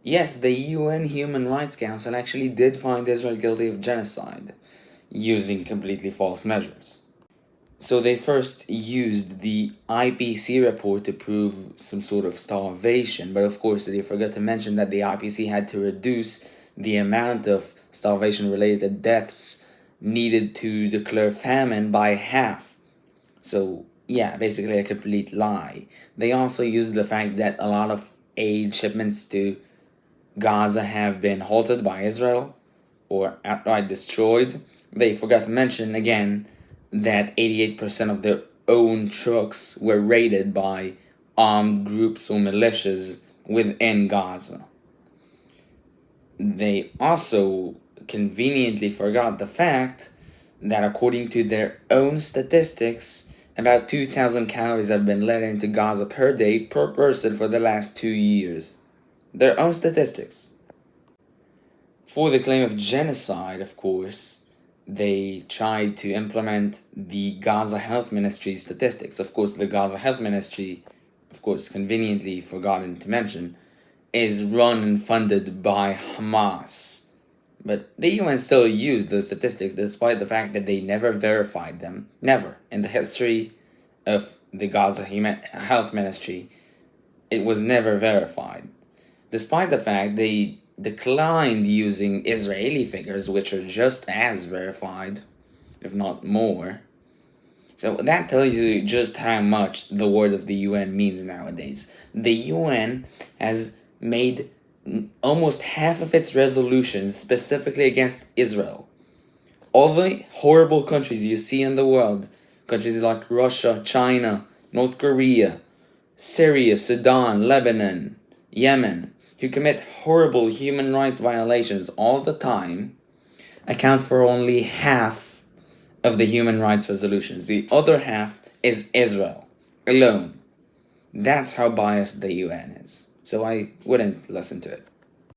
Yes, the UN Human Rights Council actually did find Israel guilty of genocide, using completely false measures. So they first used the IPC report to prove some sort of starvation, but of course they forgot to mention that the IPC had to reduce the amount of starvation-related deaths needed to declare famine by half. So yeah, basically a complete lie. They also used the fact that a lot of aid shipments to Gaza have been halted by Israel or outright destroyed. They forgot to mention again that 88% of their own trucks were raided by armed groups or militias within Gaza. They also conveniently forgot the fact that according to their own statistics, about 2,000 calories have been let into Gaza per day per person for the last 2 years. Their own statistics. For the claim of genocide, of course, they tried to implement the Gaza Health Ministry statistics. Of course, the Gaza Health Ministry, of course, conveniently forgotten to mention, is run and funded by Hamas. But the UN still used those statistics despite the fact that they never verified them. Never. In the history of the Gaza Health Ministry, it was never verified. Despite the fact they declined using Israeli figures, which are just as verified, if not more. So that tells you just how much the word of the UN means nowadays. The UN has made almost half of its resolutions specifically against Israel. All the horrible countries you see in the world, countries like Russia, China, North Korea, Syria, Sudan, Lebanon, Yemen, who commit horrible human rights violations all the time, account for only half of the human rights resolutions. The other half is Israel alone. That's how biased the UN is. So I wouldn't listen to it.